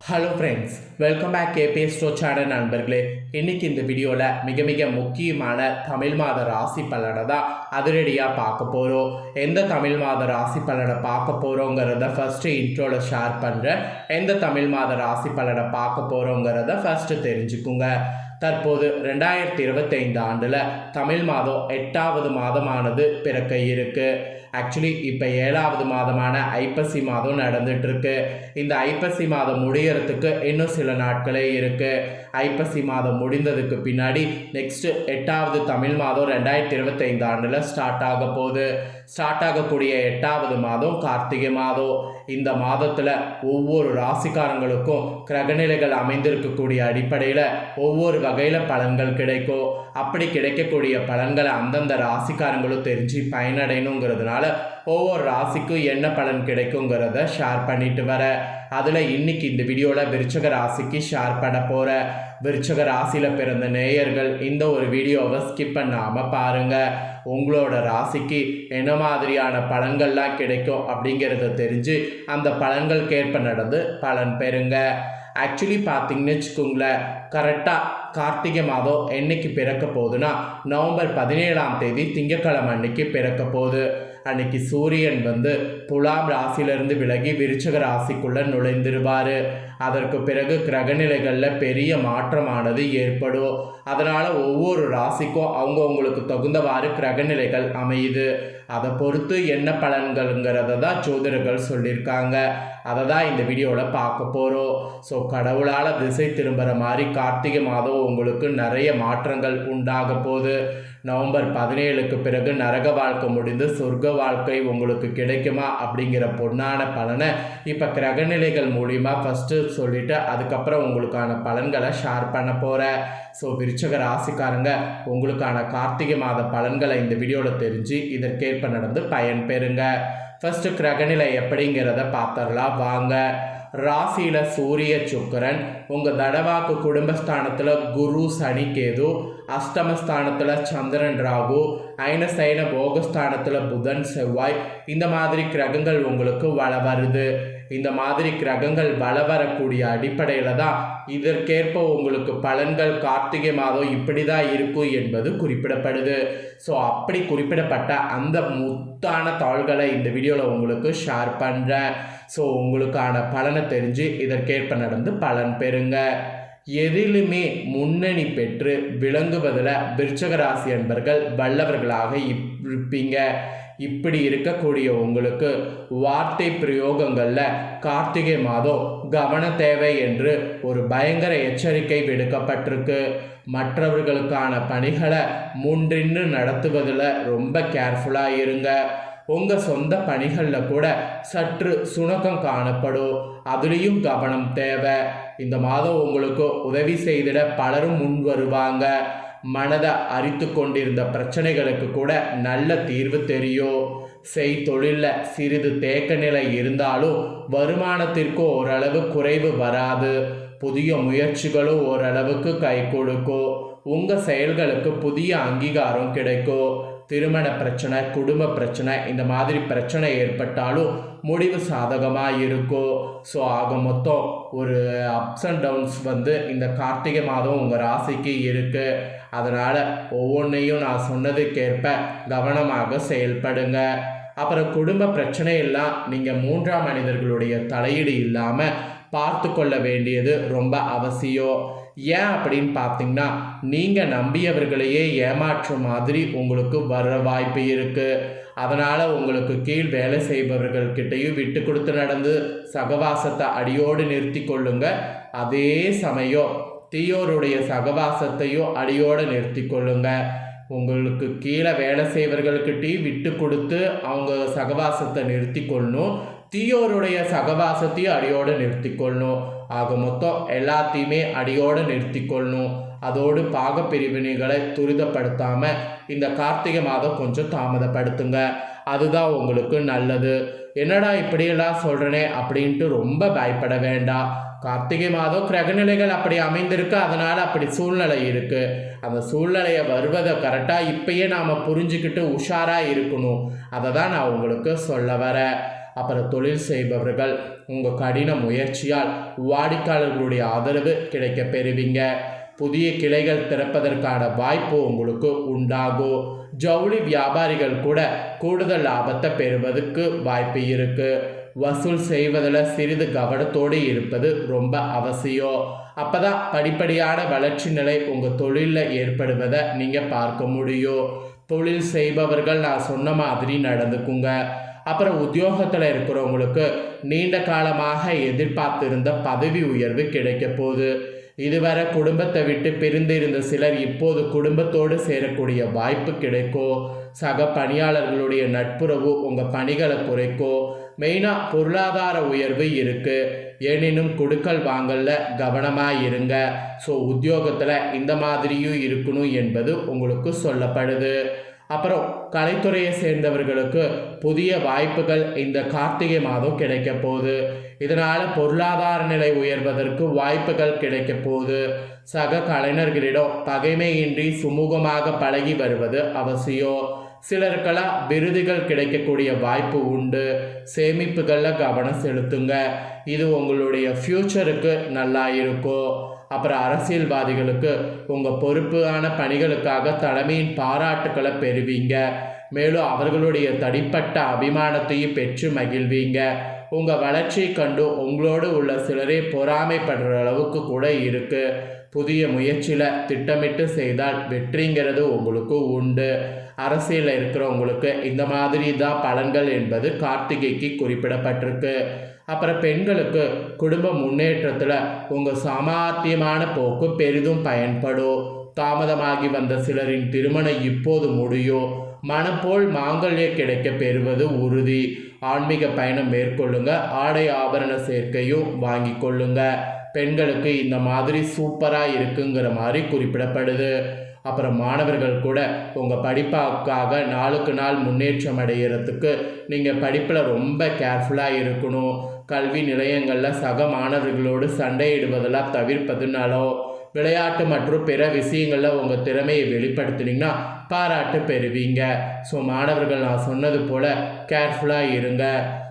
Hello friends, welcome back KPS ஸ்டோ channel நண்பர்களே. இன்றைக்கி இந்த வீடியோவில் மிக முக்கியமான தமிழ் மாத ராசி பலனை தான் அதிரடியாக பார்க்க போகிறோம். எந்த தமிழ் மாத ராசி பலனை பார்க்க போகிறோங்கிறத ஃபஸ்ட்டு இன்ட்ரோவில் ஷேர் பண்ணுறேன். எந்த தமிழ் மாத ராசி பலனை பார்க்க போகிறோங்கிறத ஃபஸ்ட்டு தெரிஞ்சுக்குங்க. தற்போது 2025 ஆண்டில் தமிழ் மாதம் 8வது மாதமானது பிறக்க இருக்குது. ஆக்சுவலி இப்போ 7வது மாதமான ஐப்பசி மாதம் நடந்துகிட்ருக்கு. இந்த ஐப்பசி மாதம் முடியறதுக்கு இன்னும் சில நாட்களே இருக்குது. ஐப்பசி மாதம் முடிந்ததுக்கு பின்னாடி நெக்ஸ்ட்டு 8வது தமிழ் மாதம் 2025 ஆண்டில் ஸ்டார்ட் ஆக போகுது. ஸ்டார்ட் ஆகக்கூடிய 8வது மாதம் கார்த்திகை மாதம். இந்த மாதத்தில் ஒவ்வொரு ராசிக்காரங்களுக்கும் கிரகநிலைகள் அமைந்திருக்கக்கூடிய அடிப்படையில் ஒவ்வொரு வகையில் பலன்கள் கிடைக்கும். அப்படி கிடைக்கக்கூடிய பலன்களை அந்தந்த ராசிக்காரங்களும் தெரிஞ்சு பயனடையணுங்கிறதுனால ஒவ்வொரு ராசிக்கும் என்ன பலன் கிடைக்குங்கிறத ஷேர் பண்ணிட்டு வர. அதில் இன்னைக்கு இந்த வீடியோவில் விருச்சக ராசிக்கு ஷேர் பண்ண போகிற. விருச்சக ராசியில் பிறந்த நேயர்கள் இந்த ஒரு வீடியோவை ஸ்கிப் பண்ணாமல் பாருங்கள். உங்களோட ராசிக்கு என்ன மாதிரியான பலன்கள்லாம் கிடைக்கும் அப்படிங்கிறத தெரிஞ்சு அந்த பலன்களுக்கேற்ப நடந்து பலன் பெறுங்க. ஆக்சுவலி பார்த்தீங்கன்னு வச்சுக்கோங்களேன், கரெக்டாக கார்த்திகை மாதம் என்னைக்கு பிறக்க போகுதுன்னா நவம்பர் 17ஆம் தேதி திங்கட்கிழமை அன்னைக்கு பிறக்க போகுது. அன்னைக்கு சூரியன் துலாம் ராசியிலிருந்து விலகி விருச்சக ராசிக்குள்ளே நுழைந்துருவார். அதற்கு பிறகு கிரகநிலைகளில் பெரிய மாற்றமானது ஏற்படும். அதனால் ஒவ்வொரு ராசிக்கும் அவங்கவுங்களுக்கு தகுந்தவாறு கிரகநிலைகள் அமையுது. அதை பொறுத்து என்ன பலன்கள்ங்கிறத தான் ஜோதிடர்கள் சொல்லியிருக்காங்க. அதை தான் இந்த வீடியோவில் பார்க்க போகிறோம். ஸோ கடவுளால் திசை திரும்புகிற மாதிரி கார்த்திகை மாதம் உங்களுக்கு நிறைய மாற்றங்கள் உண்டாக போகுது. நவம்பர் 17க்கு பிறகு நரக வாழ்க்கை முடிந்து சொர்க்க வாழ்க்கை உங்களுக்கு கிடைக்குமா அப்படிங்கிற பொன்னான பலனை இப்போ கிரகநிலைகள் மூலிமா ஃபஸ்ட்டு சொல்லிவிட்டு அதுக்கப்புறம் உங்களுக்கான பலன்களை ஷேர் பண்ண போகிறேன். ஸோ விருச்சக ராசிக்காரங்க உங்களுக்கான கார்த்திகை மாத பலன்களை இந்த வீடியோவில் தெரிஞ்சு இதற்கேற்ப நடந்து பயன் பெறுங்க. ஃபஸ்ட்டு கிரகநிலை எப்படிங்கிறத பார்த்துடலாம் வாங்க. ராசியில் சூரிய சுக்கிரன், உங்கள் தடவாக்கு குடும்பஸ்தானத்தில் குரு சனி கேது, அஷ்டமஸ்தானத்தில் சந்திரன் ராகு, ஐனசைன போகஸ்தானத்தில் புதன் செவ்வாய், இந்த மாதிரி கிரகங்கள் உங்களுக்கு வள வருது. இந்த மாதிரி கிரகங்கள் வள வரக்கூடிய அடிப்படையில் தான் இதற்கேற்ப உங்களுக்கு பலன்கள் கார்த்திகை மாதம் இப்படி தான் இருக்கும் என்பது குறிப்பிடப்படுது. ஸோ அப்படி குறிப்பிடப்பட்ட அந்த முத்தான தாள்களை இந்த வீடியோவில் உங்களுக்கு ஷேர் பண்ணுறேன். ஸோ உங்களுக்கான பலனை தெரிஞ்சு இதற்கேற்ப நடந்து பலன் பெறுங்க. எதிலுமே முன்னணி பெற்று விளங்குவதில் விருச்சக ராசி என்பர்கள் வல்லவர்களாக இருப்பீங்க. இப்படி இருக்கக்கூடிய உங்களுக்கு வார்த்தை பிரயோகங்களில் கார்த்திகை மாதம் கவன தேவை என்று ஒரு பயங்கர எச்சரிக்கை விடுக்கப்பட்டிருக்கு. மற்றவர்களுக்கான பணிகளை முன்னின்று நடத்துவதில் ரொம்ப கேர்ஃபுல்லாக இருங்க. உங்கள் சொந்த பணிகளில் கூட சற்று சுணக்கம் காணப்படும். அதுலேயும் கவனம் தேவை. இந்த மாதம் உங்களுக்கு உதவி செய்திட பலரும் முன் வருவாங்க. மனதை அரித்து கொண்டிருந்த பிரச்சனைகளுக்கு கூட நல்ல தீர்வு தெரியும். தொழிலில் சிறிது தேக்க நிலை இருந்தாலும் வருமானத்திற்கு ஓரளவு குறைவு வராது. புதிய முயற்சிகளும் ஓரளவுக்கு கை கொடுக்கும். உங்கள் செயல்களுக்கு புதிய அங்கீகாரம் கிடைக்கும். திருமண பிரச்சனை, குடும்ப பிரச்சனை, இந்த மாதிரி பிரச்சனை ஏற்பட்டாலும் முடிவு சாதகமாக இருக்கும். ஸோ ஆக மொத்தம் ஒரு அப்ஸ் அண்ட் டவுன்ஸ் இந்த கார்த்திகை மாதம் உங்கள் ராசிக்கு இருக்குது. அதனால் ஒவ்வொன்றையும் நான் சொன்னதுக்கேற்ப கவனமாக செயல்படுங்க. அப்புறம் குடும்ப பிரச்சனையெல்லாம் நீங்கள் 3ஆம் மனிதர்களுடைய தலையீடு இல்லாமல் பார்த்து கொள்ள வேண்டியது ரொம்ப அவசியம். ஏன் அப்படின்னு பார்த்தீங்கன்னா, நீங்கள் நம்பியவர்களையே ஏமாற்றும் மாதிரி உங்களுக்கு வர்ற வாய்ப்பு இருக்குது. அதனால் உங்களுக்கு கீழ் வேலை செய்பவர்கள்கிட்டையும் விட்டு கொடுத்து நடந்து சகவாசத்தை அடியோடு நிறுத்தி கொள்ளுங்க. அதே சமயம் தீயோருடைய சகவாசத்தையும் அடியோடு நிறுத்தி கொள்ளுங்க. உங்களுக்கு கீழே வேலை செய்வர்கள்கிட்டையும் விட்டு கொடுத்து அவங்க சகவாசத்தை நிறுத்தி கொள்ளணும். தீயோருடைய சகவாசத்தையும் அடியோடு நிறுத்தி கொள்ளணும். ஆக மொத்தம் எல்லாத்தையுமே அடியோடு நிறுத்தி கொள்ளணும். அதோடு பாக பிரிவினைகளை துரிதப்படுத்தாமல் இந்த கார்த்திகை மாதம் கொஞ்சம் தாமதப்படுத்துங்க. அதுதான் உங்களுக்கு நல்லது. என்னடா இப்படியெல்லாம் சொல்கிறனே அப்படின்ட்டு ரொம்ப பயப்பட வேண்டாம். கார்த்திகை மாதம் கிரகநிலைகள் அப்படி அமைந்திருக்கு. அதனால் அப்படி சூழ்நிலை இருக்குது. அந்த சூழ்நிலையை வருவதை கரெக்டாக இப்பயே நாம் புரிஞ்சுக்கிட்டு உஷாராக இருக்கணும். அதை தான் நான் உங்களுக்கு சொல்ல வரேன். அப்புறம் தொழில் செய்பவர்கள் உங்கள் கடின முயற்சியால் வாடிக்கையாளர்களுடைய ஆதரவு கிடைக்க பெறுவீங்க. புதிய கிளைகள் திறப்பதற்கான வாய்ப்பு உங்களுக்கு உண்டாகும். ஜவுளி வியாபாரிகள் கூட கூடுதல் லாபத்தை பெறுவதற்கு வாய்ப்பு இருக்கு. வசூல் செய்வதில் சிறிது கவனத்தோடு இருப்பது ரொம்ப அவசியம். அப்பதான் படிப்படியான வளர்ச்சி நிலை உங்கள் தொழிலில் ஏற்படுவதை நீங்கள் பார்க்க முடியும். தொழில் செய்பவர்கள் நான் சொன்ன மாதிரி நடந்துக்குங்க. அப்புறம் உத்தியோகத்தில் இருக்கிறவங்களுக்கு நீண்ட காலமாக எதிர்பார்த்திருந்த பதவி உயர்வு கிடைக்க போகுது. இதுவரை குடும்பத்தை விட்டு பிரிந்திருந்த சிலர் இப்போது குடும்பத்தோடு சேரக்கூடிய வாய்ப்பு கிடைக்கும். சக பணியாளர்களுடைய நட்புறவு உங்கள் பணிகளை குறைக்கும். மெயினாக பொருளாதார உயர்வு இருக்குது. எனினும் கொடுக்கல் வாங்கல கவனமாக இருங்க. ஸோ உத்தியோகத்தில் இந்த மாதிரியும் இருக்கணும் என்பது உங்களுக்கு சொல்லப்படுது. அப்புறம் கலைத்துறையை சேர்ந்தவர்களுக்கு புதிய வாய்ப்புகள் இந்த கார்த்திகை மாதம் கிடைக்க போகுது. இதனால் பொருளாதார நிலை உயர்வதற்கு வாய்ப்புகள் கிடைக்க போகுது. சக கலைஞர்களிடம் பகைமையின்றி சுமூகமாக பழகி வருவது அவசியம். சிலருக்கெல்லாம் விருதுகள் கிடைக்கக்கூடிய வாய்ப்பு உண்டு. சேமிப்புகளில் கவனம் செலுத்துங்க. இது உங்களுடைய ஃப்யூச்சருக்கு நல்லா இருக்கும். அப்புறம் அரசியல்வாதிகளுக்கு உங்கள் பொறுப்பான பணிகளுக்காக தலைமையின் பாராட்டுக்களை பெறுவீங்க. மேலும் அவர்களுடைய தனிப்பட்ட அபிமானத்தையும் பெற்று மகிழ்வீங்க. உங்கள் வளர்ச்சியை கண்டு உங்களோடு உள்ள சிலரே பொறாமைப்படுற அளவுக்கு கூட இருக்குது. புதிய முயற்சியில் திட்டமிட்டு செய்தால் வெற்றிங்கிறது உங்களுக்கு உண்டு. அரசியலில் இருக்கிறவங்களுக்கு இந்த மாதிரி தான் பலன்கள் என்பது கார்த்திகைக்கு குறிப்பிடப்பட்டிருக்கு. அப்புறம் பெண்களுக்கு குடும்ப முன்னேற்றத்தில் உங்கள் சாமர்த்தியமான போக்கு பெரிதும் பயன்படும். தாமதமாகி வந்த சிலரின் திருமணம் இப்போது முடியும். மனப்போல் மாங்கல்யம் கிடைக்க பெறுவது உறுதி. ஆன்மீக பயணம் மேற்கொள்ளுங்க. ஆடை ஆபரண சேர்க்கையும் வாங்கி கொள்ளுங்க. பெண்களுக்கு இந்த மாதிரி சூப்பராக இருக்குங்கிற மாதிரி குறிப்பிடப்படுது. அப்புறம் மாணவர்கள் கூட உங்கள் படிப்புக்காக நாளுக்கு நாள் முன்னேற்றம் அடைகிறதுக்கு நீங்கள் படிப்பில் ரொம்ப கேர்ஃபுல்லாக இருக்கணும். கல்வி நிலையங்களில் சக மாணவர்களோடு சண்டையிடுவதெல்லாம் தவிர்ப்பதுனாலோ விளையாட்டு மற்றும் பிற விஷயங்களில் உங்கள் திறமையை வெளிப்படுத்தினீங்கன்னா பாராட்டு பெறுவீங்க. ஸோ மாணவர்கள் நான் சொன்னது போல் கேர்ஃபுல்லாக இருங்க.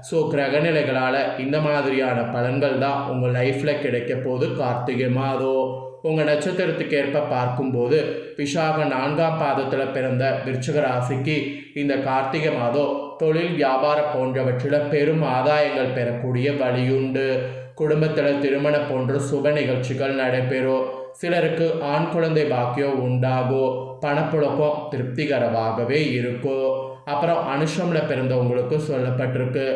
ஸோ கிரகநிலைகளால் இந்த மாதிரியான பலன்கள் தான் உங்கள் லைஃப்பில் கிடைக்க போது கார்த்திகை மாதம். உங்கள் நட்சத்திரத்துக்கு ஏற்ப பார்க்கும்போது விஷாக 4ஆம் பாதத்தில் பிறந்த விருச்சிக ராசிக்கு இந்த கார்த்திகை மாதம் தொழில் வியாபாரம் போன்றவற்றில் பெரும் ஆதாயங்கள் பெறக்கூடிய வழியுண்டு. குடும்பத்தில் திருமணம் போன்ற சுப நிகழ்ச்சிகள் நடைபெறும். சிலருக்கு ஆண் குழந்தை பாக்கியம் உண்டாகும். பணப்புழக்கம் திருப்திகரமாகவே இருக்கும். அப்புறம் அனுஷமில் பிறந்தவங்களுக்கு சொல்லப்பட்டிருக்கு.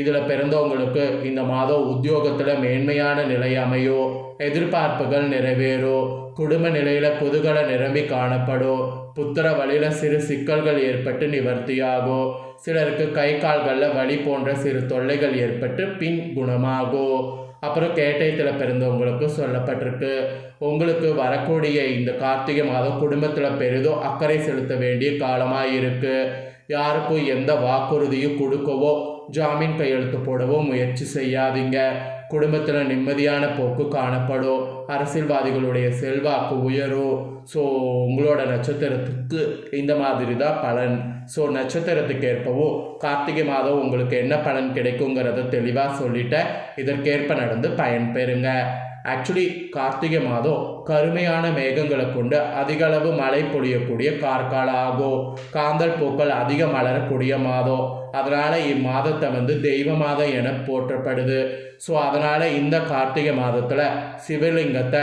இதில் பிறந்தவங்களுக்கு இந்த மாதம் உத்தியோகத்தில் மேன்மையான நிலை அமையும். எதிர்பார்ப்புகள் நிறைவேறும். குடும்ப நிலையில் குதூகல நிரம்பி காணப்படும். புத்திர வழியில் சிறு சிக்கல்கள் ஏற்பட்டு நிவர்த்தியாகும். சிலருக்கு கை கால்களில் வலி போன்ற சிறு தொல்லைகள் ஏற்பட்டு பின் குணமாகும். அப்புறம் கேட்டயத்தில் பிறந்தவங்களுக்கு சொல்லப்பட்டிருக்கு. உங்களுக்கு வரக்கூடிய இந்த கார்த்திகை மாதம் குடும்பத்தில் பெரிதும் அக்கறை செலுத்த வேண்டிய காலமாக இருக்குது. யாருக்கும் எந்த வாக்குறுதியும் கொடுக்கவோ ஜாமீன் கையெழுத்து போடவோ முயற்சி செய்யாதீங்க. குடும்பத்தில் நிம்மதியான போக்கு காணப்படும். அரசியல்வாதிகளுடைய செல்வாக்கு உயரும். ஸோ உங்களோட நட்சத்திரத்துக்கு இந்த மாதிரி தான் பலன். ஸோ நட்சத்திரத்துக்கு ஏற்பவோ கார்த்திகை மாதம் உங்களுக்கு என்ன பலன் கிடைக்குங்கிறத தெளிவாக சொல்லிட்டேன். இதற்கேற்ப நடந்து பயன்பெறுங்க. ஆக்சுவலி கார்த்திகை மாதம் கருமையான மேகங்களை கொண்டு அதிக அளவு மழை பொழியக்கூடிய கார்காலம் ஆகும். காந்தல் பூக்கள் அதிக மலரக்கூடிய மாதம். அதனால் இம்மாதத்தை தெய்வ மாதம் என போற்றப்படுது. ஸோ அதனால் இந்த கார்த்திகை மாதத்தில் சிவலிங்கத்தை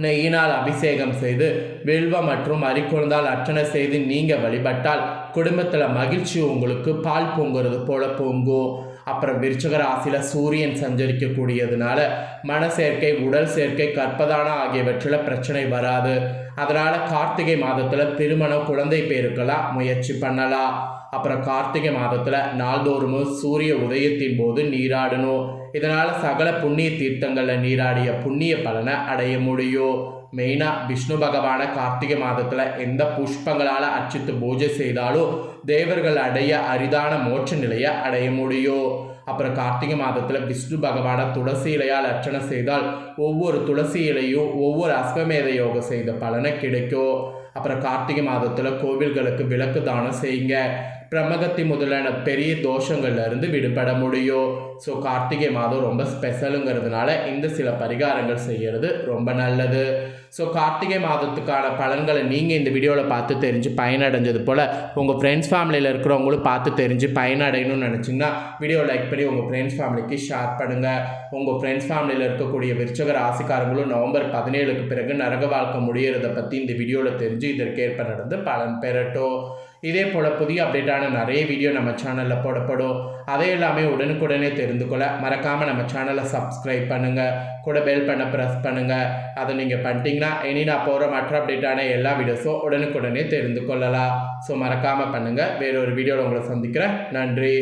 நெய்யினால் அபிஷேகம் செய்து வெல்வ மற்றும் அரிக்குழந்தால் அர்ச்சனை செய்து நீங்கள் வழிபட்டால் குடும்பத்தில் மகிழ்ச்சி உங்களுக்கு பால் பொங்குறது போல பொங்கும். அப்புறம் விருச்சிக ராசியில் சூரியன் சஞ்சரிக்கக்கூடியதுனால மன சேர்க்கை, உடல் சேர்க்கை, கற்பதானம் ஆகியவற்றில் பிரச்சனை வராது. அதனால் கார்த்திகை மாதத்தில் திருமணம், குழந்தை பேருக்கெல்லாம் முயற்சி பண்ணலாம். அப்புறம் கார்த்திகை மாதத்தில் நாள்தோறும் சூரிய உதயத்தின் போது நீராடணும். இதனால் சகல புண்ணிய தீர்த்தங்களில் நீராடிய புண்ணிய பலனை அடைய முடியும். மெயினாக விஷ்ணு பகவான கார்த்திகை மாதத்தில் எந்த புஷ்பங்களால் அர்ச்சித்து பூஜை செய்தாலும் தேவர்கள் அடைய அரிதான மோட்ச நிலையை அடைய முடியும். அப்புறம் கார்த்திகை மாதத்தில் விஷ்ணு பகவான துளசி இலையால் அர்ச்சனை செய்தால் ஒவ்வொரு துளசி இலையும் ஒவ்வொரு அஸ்வமேத யோகம் செய்த பலனை கிடைக்கும். அப்புறம் கார்த்திகை மாதத்தில் கோவில்களுக்கு விளக்கு தானம் செய்யுங்க. பிரம்மகத்தி முதலான பெரிய தோஷங்கள்ல இருந்து விடுபட முடியும். ஸோ கார்த்திகை மாதம் ரொம்ப ஸ்பெஷலுங்கிறதுனால இந்த சில பரிகாரங்கள் செய்கிறது ரொம்ப நல்லது. ஸோ கார்த்திகை மாதத்துக்கான பலன்களை நீங்கள் இந்த வீடியோவில் பார்த்து தெரிஞ்சு பயனடைஞ்சது போல் உங்கள் ஃப்ரெண்ட்ஸ் ஃபேமிலியில் இருக்கிறவங்களும் பார்த்து தெரிஞ்சு பயனடையணும்னு நினச்சிங்கன்னா வீடியோ லைக் பண்ணி உங்கள் ஃப்ரெண்ட்ஸ் ஃபேமிலிக்கு ஷேர் பண்ணுங்கள். உங்கள் ஃப்ரெண்ட்ஸ் ஃபேமிலியில் இருக்கக்கூடிய விருச்சிக ராசிக்காரங்களும் நவம்பர் 17க்கு பிறகு நரக வாழ்க்கை முடியறதை பற்றி இந்த வீடியோவில் தெரிஞ்சு இதற்கேற்ப நடந்து பலன் பெறட்டும். இதே போல் புதிய அப்டேட்டான நிறைய வீடியோ நம்ம சேனலில் போடப்படும். அதை எல்லாமே உடனுக்குடனே தெரிந்து கொள்ள மறக்காமல் நம்ம சேனலை சப்ஸ்கிரைப் பண்ணுங்கள், கூட பெல் பண்ண ப்ரெஸ் பண்ணுங்கள். அதை நீங்கள் பண்ணிட்டீங்கன்னா இனி நான் போகிற மற்ற அப்டேட்டான எல்லா வீடியோஸும் உடனுக்குடனே தெரிந்து கொள்ளலாம். ஸோ மறக்காமல் பண்ணுங்கள். வேறொரு வீடியோவில் உங்களை சந்திக்கிறேன். நன்றி.